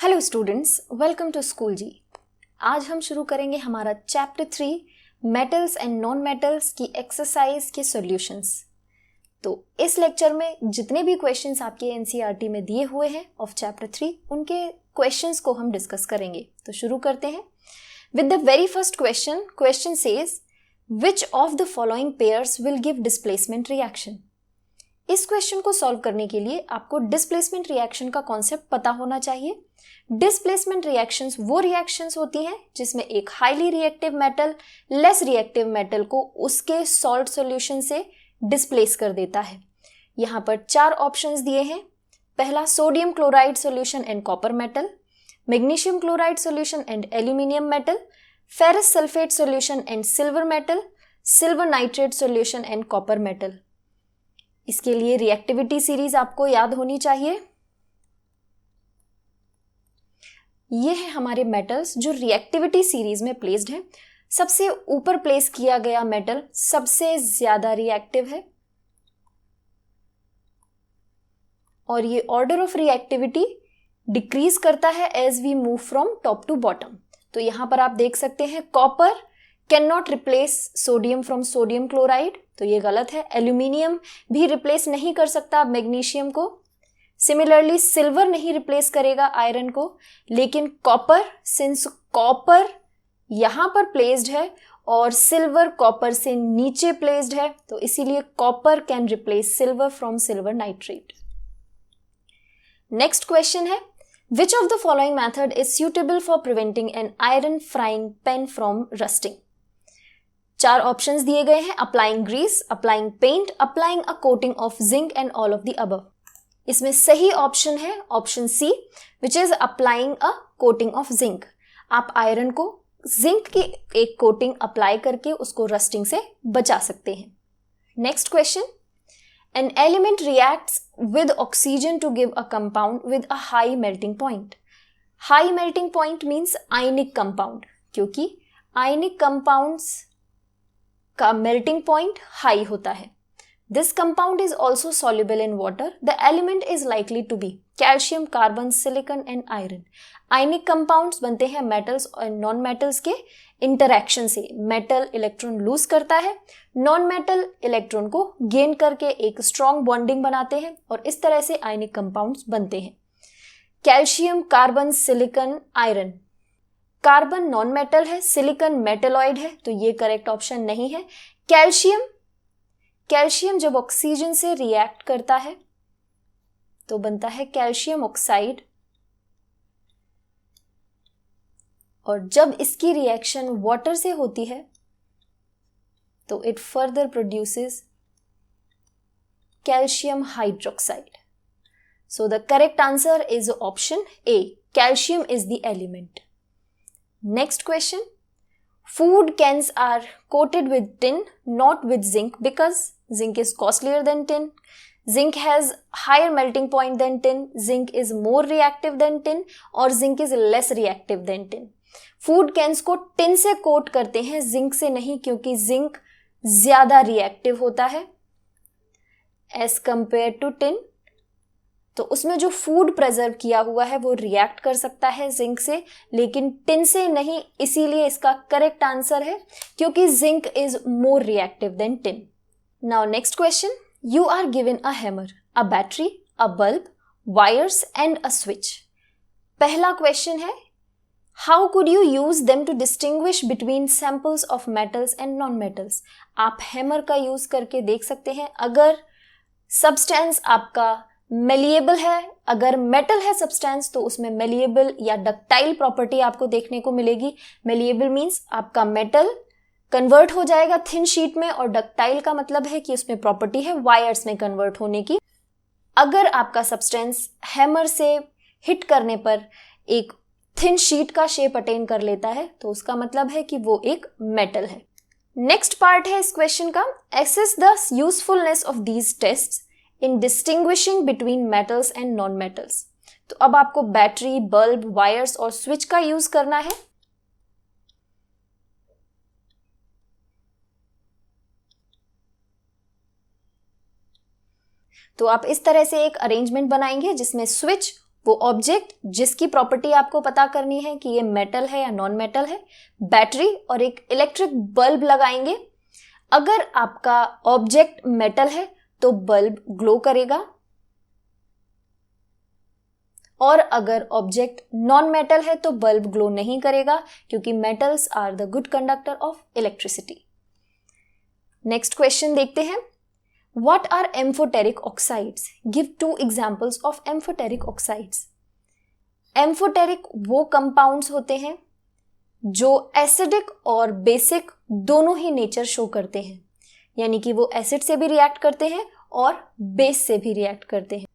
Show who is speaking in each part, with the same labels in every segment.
Speaker 1: Hello students, welcome to school ji. आज हम शुरू करेंगे हमारा chapter 3 metals and non metals की एक्सरसाइज के सॉल्यूशंस। तो इस लेक्चर में जितने भी क्वेश्चंस आपके एनसीईआरटी में दिए हुए हैं ऑफ चैप्टर 3 उनके क्वेश्चंस को हम डिस्कस करेंगे। तो शुरू करते हैं with the very first question. Question says which of the following pairs will give displacement reaction. इस क्वेश्चन को सॉल्व करने के लिए आपको डिस्प्लेसमेंट रिएक्शन का कॉन्सेप्ट पता होना चाहिए। डिस्प्लेसमेंट रिएक्शंस वो रिएक्शंस होती हैं जिसमें एक highly reactive metal less reactive metal को उसके सॉल्ट सॉल्यूशन से डिस्प्लेस कर देता है। यहाँ पर 4 ऑप्शंस दिए हैं। पहला, sodium chloride solution and copper metal, magnesium chloride solution and aluminium metal, ferrous sulphate solution and silver metal, silver nitrate solution and copper metal. इसके लिए रिएक्टिविटी सीरीज आपको याद होनी चाहिए। ये है हमारे मेटल्स जो रिएक्टिविटी सीरीज में प्लेस्ड है। सबसे ऊपर प्लेस किया गया मेटल सबसे ज्यादा रिएक्टिव है और ये ऑर्डर ऑफ रिएक्टिविटी डिक्रीज करता है as we move from top to bottom. तो यहां पर आप देख सकते हैं copper can not replace sodium from sodium chloride, तो ये गलत है। एल्यूमिनियम भी रिप्लेस नहीं कर सकता मैग्नीशियम को। सिमिलरली सिल्वर नहीं रिप्लेस करेगा आयरन को, लेकिन कॉपर, सिंस कॉपर यहां पर प्लेस्ड है और सिल्वर कॉपर से नीचे प्लेस्ड है, तो इसीलिए copper can replace silver from silver nitrate. Next question है which of the following method is suitable for preventing an iron frying pan from rusting. 4 options दिए गए हैं। Applying grease, applying paint, applying a coating of zinc and all of the above. इसमें सही option है option C which is applying a coating of zinc. आप iron को zinc की एक कोटिंग अप्लाई करके उसको रस्टिंग से बचा सकते हैं। Next question, an element reacts with oxygen to give a compound with a high melting point. High melting point means ionic compound, क्योंकि आयनिक कंपाउंड्स का मेल्टिंग पॉइंट हाई होता है। This compound is also soluble in water. The element is likely to be calcium, carbon, silicon and iron. Ionic compounds बनते हैं metals और non metals के interaction से। Metal electron lose करता है, नॉन मेटल इलेक्ट्रॉन को गेन करके एक स्ट्रॉन्ग बॉन्डिंग बनाते हैं और इस तरह से आयनिक कंपाउंड्स बनते हैं। Calcium, carbon, silicon, iron. Carbon non metal है, सिलिकॉन मेटलॉइड है, तो ये करेक्ट ऑप्शन नहीं है। कैल्शियम जब ऑक्सीजन से रिएक्ट करता है तो बनता है कैल्शियम ऑक्साइड, और जब इसकी रिएक्शन वाटर से होती है तो it further produces calcium hydroxide. So the correct answer is option A, calcium is the element. Next question, food cans are coated with tin, not with zinc, because zinc is costlier than tin. Zinc has higher melting point than tin. Zinc is more reactive than tin, और zinc is less reactive than tin. Food cans को tin से coat करते हैं, zinc से नहीं, क्योंकि zinc ज्यादा reactive होता है as compared to tin. तो उसमें जो फूड प्रिजर्व किया हुआ है वो रिएक्ट कर सकता है जिंक से, लेकिन टिन से नहीं। इसीलिए इसका करेक्ट आंसर है क्योंकि zinc is more reactive than tin. Now next question, you are given a hammer, a battery, a bulb, wires and a switch. पहला क्वेश्चन है how could you use them to distinguish between samples of metals and non metals. आप hammer का use करके देख सकते हैं अगर substance आपका मेलिएबल है, अगर मेटल है सब्सटेंस तो उसमें मेलिएबल या डक्टाइल प्रॉपर्टी आपको देखने को मिलेगी। मेलिएबल मींस आपका मेटल कन्वर्ट हो जाएगा थिन शीट में, और डक्टाइल का मतलब है कि उसमें प्रॉपर्टी है वायर्स में कन्वर्ट होने की। अगर आपका सब्सटेंस हैमर से हिट करने पर एक थिन शीट का शेप अटेन कर लेता है तो उसका मतलब है कि वो एक मेटल है। नेक्स्ट पार्ट है इस क्वेश्चन का, assess the usefulness of these tests in distinguishing between metals and non metals. तो अब आपको बैटरी, बल्ब, वायर्स और स्विच का यूज करना है। तो आप इस तरह से एक अरेंजमेंट बनाएंगे जिसमें स्विच वो ऑब्जेक्ट जिसकी प्रॉपर्टी आपको पता करनी है कि ये मेटल है या नॉन मेटल है, बैटरी और एक इलेक्ट्रिक बल्ब लगाएंगे। अगर आपका ऑब्जेक्ट मेटल है तो बल्ब ग्लो करेगा, और अगर ऑब्जेक्ट नॉन मेटल है तो बल्ब ग्लो नहीं करेगा, क्योंकि metals are the good conductor of electricity. Next question देखते हैं। What are amphoteric oxides? Give 2 examples of amphoteric oxides. Amphoteric वो कंपाउंड्स होते हैं जो एसिडिक और बेसिक दोनों ही नेचर शो करते हैं, यानी कि वो एसिड से भी रिएक्ट करते हैं और बेस से भी रिएक्ट करते हैं।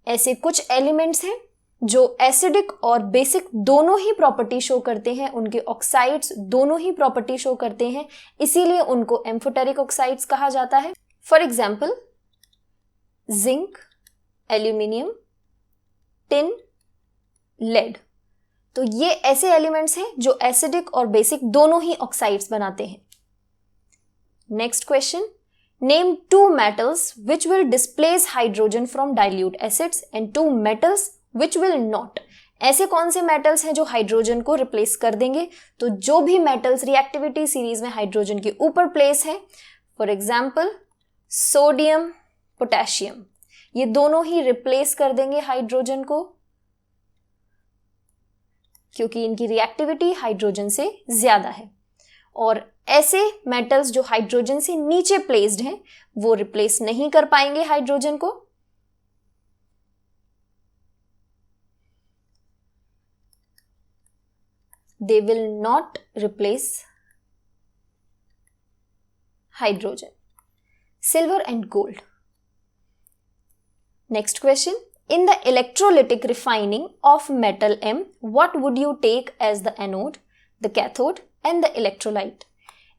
Speaker 1: ऐसे कुछ एलिमेंट्स हैं जो एसिडिक और बेसिक दोनों ही प्रॉपर्टी शो करते हैं, उनके ऑक्साइड्स दोनों ही प्रॉपर्टी शो करते हैं, इसीलिए उनको एम्फोटेरिक ऑक्साइड्स कहा जाता है। For example zinc, aluminium, tin, lead. तो ये ऐसे एलिमेंट्स हैं जो एसिडिक और बेसिक दोनों ही ऑक्साइड्स बनाते हैं। Next question, name 2 metals which will displace hydrogen from dilute acids and 2 metals which will not. ऐसे कौन से मेटल्स हैं जो हाइड्रोजन को रिप्लेस कर देंगे? तो जो भी मेटल्स रिएक्टिविटी सीरीज में हाइड्रोजन के ऊपर प्लेस है, फॉर एग्जाम्पल सोडियम, पोटेशियम, ये दोनों ही रिप्लेस कर देंगे हाइड्रोजन को, क्योंकि इनकी रिएक्टिविटी हाइड्रोजन से ज्यादा है। और ऐसे मेटल्स जो हाइड्रोजन से नीचे प्लेस्ड हैं वो रिप्लेस नहीं कर पाएंगे हाइड्रोजन को। They will not replace hydrogen. Silver and gold. Next question, in the electrolytic refining of metal M, what would you take as the anode, the cathode and the electrolyte?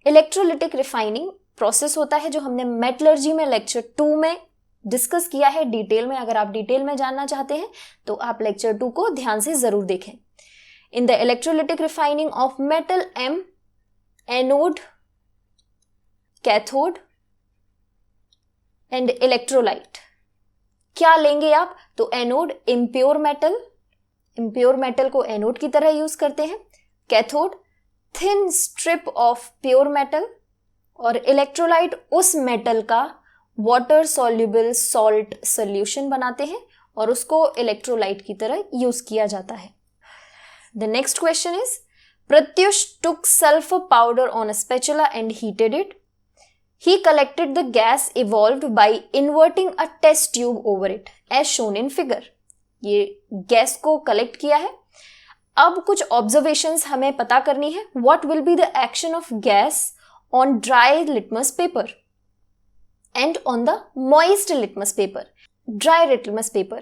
Speaker 1: Electrolytic refining process होता है जो हमने metallurgy में lecture 2 में discuss किया है detail में। अगर आप डिटेल में जानना चाहते हैं तो आप लेक्चर 2 को ध्यान से जरूर देखें। In the electrolytic refining of metal M, anode, cathode and electrolyte, क्या लेंगे आप? तो एनोड इम्प्योर मेटल को एनोड की तरह यूज करते हैं, cathode thin strip of pure metal, और इलेक्ट्रोलाइट उस मेटल का वाटर सॉल्युबल सॉल्ट सोल्यूशन बनाते हैं और उसको इलेक्ट्रोलाइट की तरह यूज किया जाता है। The next question is, Pratyush took sulfur powder on a spatula and heated it. He collected the gas evolved by inverting a test tube over it, as shown in figure. ये gas को collect किया है। अब कुछ observations हमें पता करनी है। What will be the action of gas on dry litmus paper and on the moist litmus paper? Dry litmus paper,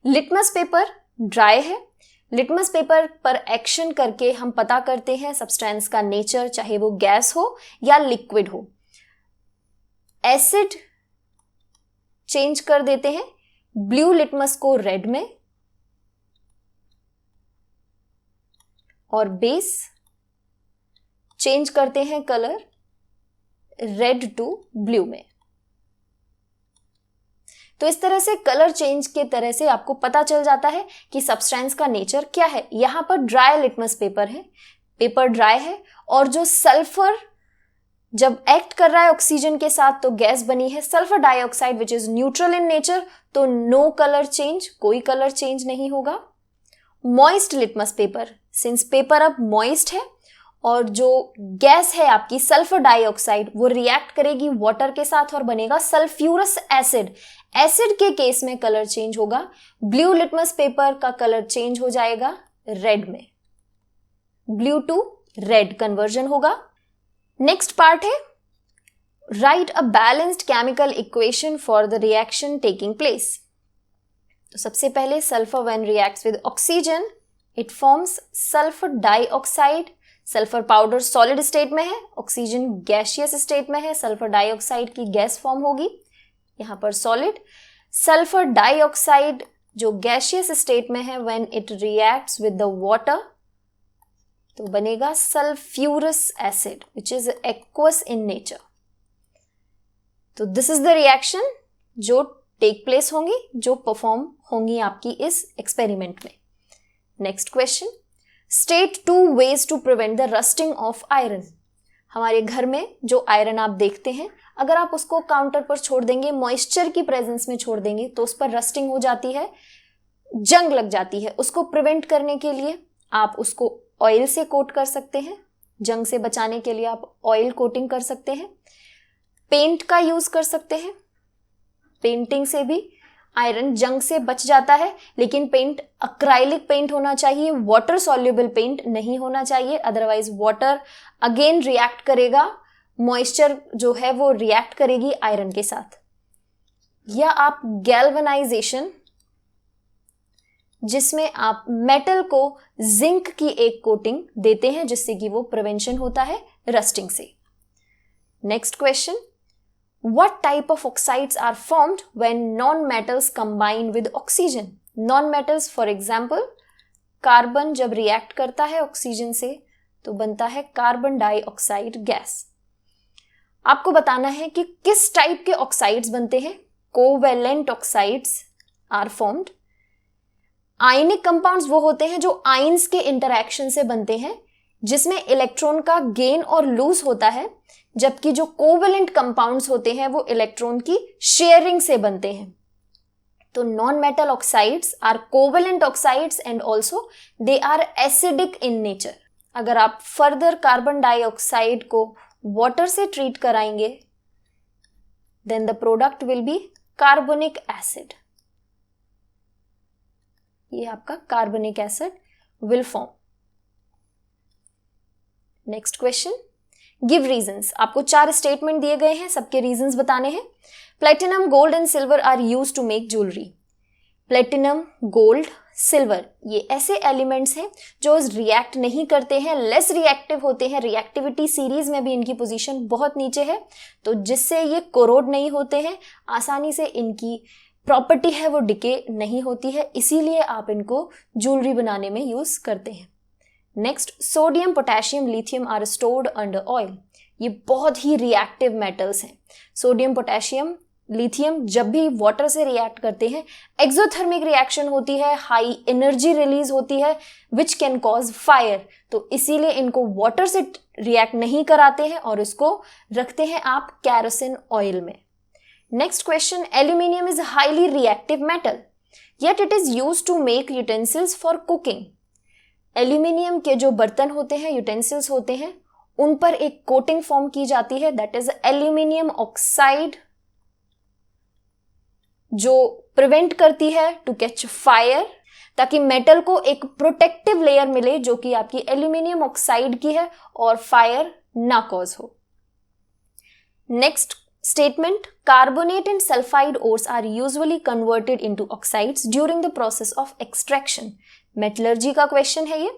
Speaker 1: litmus paper dry है। लिटमस पेपर पर एक्शन करके हम पता करते हैं सब्सटेंस का नेचर, चाहे वो गैस हो या लिक्विड हो। एसिड चेंज कर देते हैं ब्लू लिटमस को रेड में, और बेस चेंज करते हैं कलर रेड टू ब्लू में। तो इस तरह से कलर चेंज के तरह से आपको पता चल जाता है कि सब्सटेंस का नेचर क्या है। यहां पर ड्राई लिटमस पेपर है, पेपर ड्राई है, और जो सल्फर जब एक्ट कर रहा है ऑक्सीजन के साथ तो गैस बनी है sulphur dioxide which is neutral in nature, तो नो कलर चेंज, कोई कलर चेंज नहीं होगा। Moist litmus paper, since paper अब मॉइस्ट है और जो गैस है आपकी सल्फर डाइऑक्साइड वो रिएक्ट करेगी वाटर के साथ और बनेगा सल्फ्यूरस एसिड। एसिड के केस में कलर चेंज होगा, ब्लू लिटमस पेपर का कलर चेंज हो जाएगा रेड में, ब्लू टू रेड कन्वर्जन होगा। नेक्स्ट पार्ट है right a balanced chemical equation for the reaction taking place. तो सबसे पहले sulphur when reacts with oxygen it forms sulphur dioxide. Sulphur powder solid state में है, ऑक्सीजन गैसियस स्टेट में है, sulphur dioxide की गैस फॉर्म होगी यहां पर सॉलिड। सल्फर डाइऑक्साइड जो गैसियस स्टेट में है when it reacts with the water तो बनेगा sulphurous acid which is aqueous in nature. तो दिस इज द रिएक्शन जो टेक प्लेस होंगी, जो परफॉर्म होंगी आपकी इस एक्सपेरिमेंट में। Next question, state 2 ways to prevent the rusting of iron. हमारे घर में जो आयरन आप देखते हैं, अगर आप उसको काउंटर पर छोड़ देंगे, मॉइस्चर की प्रेजेंस में छोड़ देंगे, तो उस पर रस्टिंग हो जाती है, जंग लग जाती है। उसको प्रिवेंट करने के लिए आप उसको ऑयल से कोट कर सकते हैं, जंग से बचाने के लिए आप ऑयल कोटिंग कर सकते हैं। पेंट का यूज कर सकते हैं, पेंटिंग से भी आयरन जंग से बच जाता है, लेकिन पेंट अक्राइलिक पेंट होना चाहिए, वाटर सॉल्युबल पेंट नहीं होना चाहिए, अदरवाइज वाटर अगेन रिएक्ट करेगा, मॉइस्चर जो है वो रिएक्ट करेगी आयरन के साथ। या आप गैल्वेनाइजेशन, जिसमें आप मेटल को जिंक की एक कोटिंग देते हैं, जिससे कि वो प्रिवेंशन होता है रस्टिंग से। Next question, what type of oxides are formed when non-metals combine with oxygen? Non-metals for example, carbon जब रिएक्ट करता है ऑक्सीजन से तो बनता है कार्बन डाइऑक्साइड गैस। आपको बताना है कि किस टाइप के ऑक्साइड्स बनते हैं। Covalent oxides are formed. Ionic compounds वो होते हैं जो आयंस के इंटरैक्शन से बनते हैं, जिसमें इलेक्ट्रॉन का गेन और लूज होता है, जबकि जो कोवेलेंट कंपाउंड्स होते हैं वो इलेक्ट्रॉन की शेयरिंग से बनते हैं। तो non metal oxides are covalent oxides and also they are acidic in nature. अगर आप फर्दर कार्बन डाइऑक्साइड को वाटर से ट्रीट कराएंगे, then the product will be carbonic acid. ये आपका carbonic acid will form. Next question, give reasons. आपको 4 statement दिए गए हैं, सबके रीजंस बताने हैं। Platinum, gold and silver are use to make jewellery. Platinum, gold, silver ये ऐसे एलिमेंट्स हैं जो रिएक्ट नहीं करते हैं, लेस रिएक्टिव होते हैं, रिएक्टिविटी सीरीज में भी इनकी पोजीशन बहुत नीचे है, तो जिससे ये कोरोड नहीं होते हैं, आसानी से इनकी प्रॉपर्टी है वो डिके नहीं होती है, इसीलिए आप इनको ज्वेलरी बनाने में यूज करते हैं। Next, sodium, potassium, lithium are stored under oil. ये बहुत ही रिएक्टिव मेटल्स हैं। सोडियम, पोटेशियम, लिथियम जब भी वाटर से रिएक्ट करते हैं, एक्सोथर्मिक रिएक्शन होती है, हाई एनर्जी रिलीज होती है, विच कैन कॉज फायर। तो इसीलिए इनको वाटर से रिएक्ट नहीं कराते हैं और इसको रखते हैं आप कैरोसिन ऑयल में। Next question, aluminium is highly reactive metal yet it is used to make utensils for cooking. Aluminium के जो बर्तन होते हैं, यूटेंसिल्स होते हैं, उन पर एक कोटिंग फॉर्म की जाती है, दैट इज एल्यूमिनियम ऑक्साइड, जो प्रिवेंट करती है टू कैच फायर, ताकि मेटल को एक प्रोटेक्टिव लेयर मिले जो कि आपकी एल्यूमिनियम ऑक्साइड की है और फायर ना कॉज हो। Next statement, carbonate and sulphide ores are usually converted into oxides during the process of extraction. Metallurgy का क्वेश्चन है ये।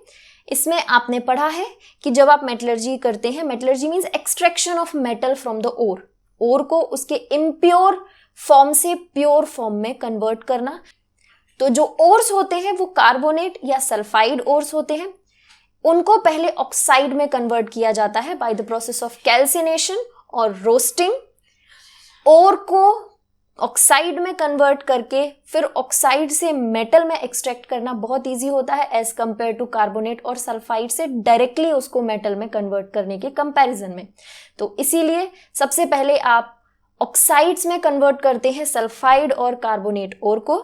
Speaker 1: इसमें आपने पढ़ा है कि जब आप मेटलर्जी करते हैं, metallurgy means extraction of metal from the ore, ore को उसके इम्प्योर फॉर्म से प्योर फॉर्म में कन्वर्ट करना। तो जो ओर्स होते हैं वो कार्बोनेट या सल्फाइड ओर्स होते हैं, उनको पहले ऑक्साइड में कन्वर्ट किया जाता है by the process of calcination और रोस्टिंग। ओर को ऑक्साइड में कन्वर्ट करके फिर ऑक्साइड से मेटल में एक्सट्रैक्ट करना बहुत इजी होता है एज कंपेयर टू कार्बोनेट और सल्फाइड से डायरेक्टली उसको मेटल में कन्वर्ट करने के कंपैरिजन में। तो इसीलिए सबसे पहले आप ऑक्साइड्स में कन्वर्ट करते हैं सल्फाइड और कार्बोनेट ओर को,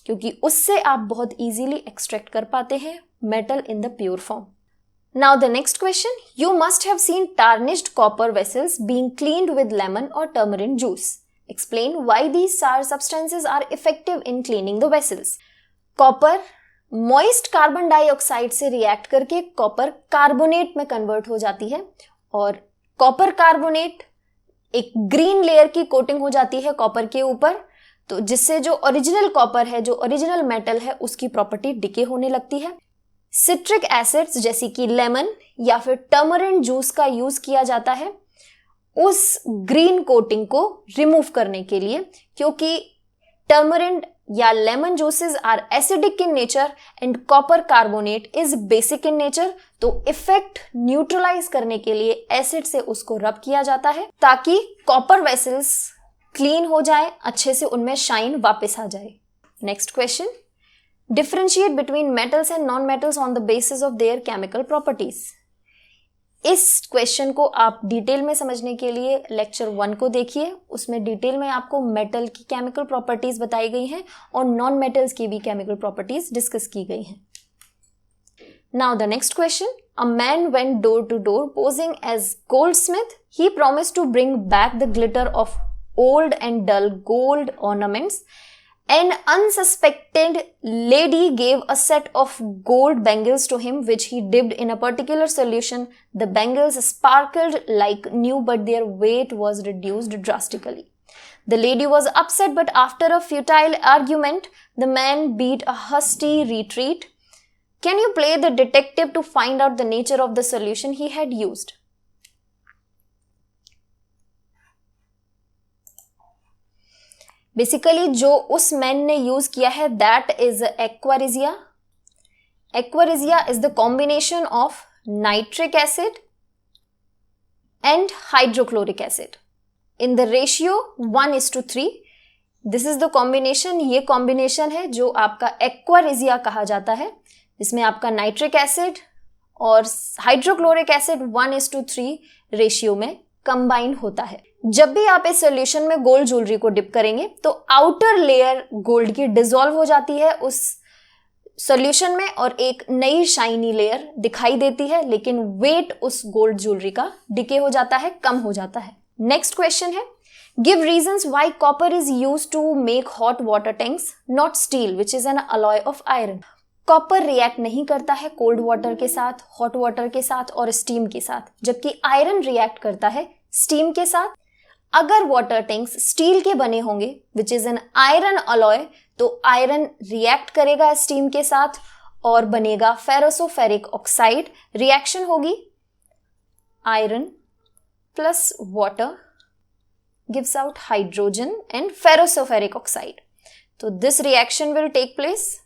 Speaker 1: क्योंकि उससे आप बहुत इजीली एक्सट्रैक्ट कर पाते हैं metal in the pure form. Now the next question, you must have seen tarnished copper vessels being cleaned with lemon or turmeric juice. Explain why these substances are effective in cleaning the vessels. Copper moist carbon dioxide से react करके copper carbonate में convert हो जाती है और copper carbonate एक green layer की coating हो जाती है कॉपर के ऊपर, तो जिससे जो ओरिजिनल कॉपर है, जो ओरिजिनल मेटल है, उसकी प्रॉपर्टी डिके होने लगती है। सिट्रिक एसिड्स जैसे कि लेमन या फिर टर्मरिन जूस का यूज किया जाता है उस ग्रीन कोटिंग को रिमूव करने के लिए, क्योंकि टर्मरिन या lemon juices are acidic in nature and copper carbonate is basic in nature. तो इफेक्ट न्यूट्रलाइज करने के लिए एसिड से उसको रब किया जाता है ताकि कॉपर वेसल्स क्लीन हो जाए, अच्छे से उनमें शाइन वापस आ जाए। Next question, differentiate between metals and non metals on the basis of their chemical properties. इस क्वेश्चन को आप डिटेल में समझने के लिए लेक्चर 1 को देखिए, उसमें डिटेल में आपको मेटल की केमिकल प्रॉपर्टीज बताई गई हैं और नॉन मेटल्स की भी केमिकल प्रॉपर्टीज डिस्कस की गई हैं। Now the next question, a man went door to door posing as goldsmith. He promised to bring back the glitter of old and dull gold ornaments. An unsuspected lady gave a set of gold bangles to him, which he dipped in a particular solution. The bangles sparkled like new, but their weight was reduced drastically. The lady was upset, but after a futile argument, the man beat a hasty retreat. Can you play the detective to find out the nature of the solution he had used? Basically जो उस man ने use किया है that is aqua regia. Aqua regia is the combination of nitric acid and hydrochloric acid in the ratio 1:3. This is the combination. ये combination है जो आपका aqua regia कहा जाता है, जिसमें आपका नाइट्रिक एसिड और हाइड्रोक्लोरिक एसिड 1:3 रेशियो में कंबाइन होता है. जब भी आप इस सॉल्यूशन में गोल्ड ज्वेलरी को डिप करेंगे तो आउटर लेयर गोल्ड की डिसॉल्व हो जाती है उस सॉल्यूशन में और एक नई शाइनी लेयर दिखाई देती है, लेकिन वेट उस गोल्ड ज्वेलरी का डिके हो जाता है, कम हो जाता है. नेक्स्ट क्वेश्चन है, give reasons why copper is used to make hot water tanks not steel which is an alloy of iron. Copper react नहीं करता है कोल्ड वाटर के साथ, हॉट वाटर के साथ और स्टीम के साथ, जबकि आयरन रिएक्ट करता है स्टीम के साथ. अगर वाटर टैंक्स स्टील के बने होंगे which is an iron alloy, तो आयरन रिएक्ट करेगा स्टीम के साथ और बनेगा फेरोसोफेरिक ऑक्साइड. रिएक्शन होगी iron plus water gives out hydrogen and ferrosoferric oxide. तो this reaction will take place.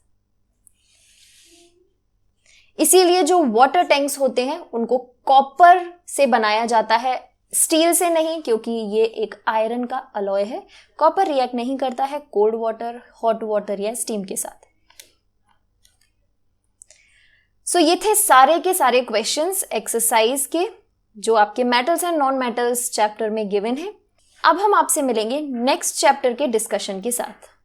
Speaker 1: इसीलिए जो वाटर टैंक्स होते हैं उनको कॉपर से बनाया जाता है, स्टील से नहीं, क्योंकि ये एक आयरन का अलॉय है. कॉपर रिएक्ट नहीं करता है कोल्ड वाटर, हॉट वाटर या स्टीम के साथ. सो ये थे सारे के सारे क्वेश्चंस एक्सरसाइज के जो आपके metals and non metals chapter में गिवन है. अब हम आपसे मिलेंगे नेक्स्ट चैप्टर के डिस्कशन के साथ.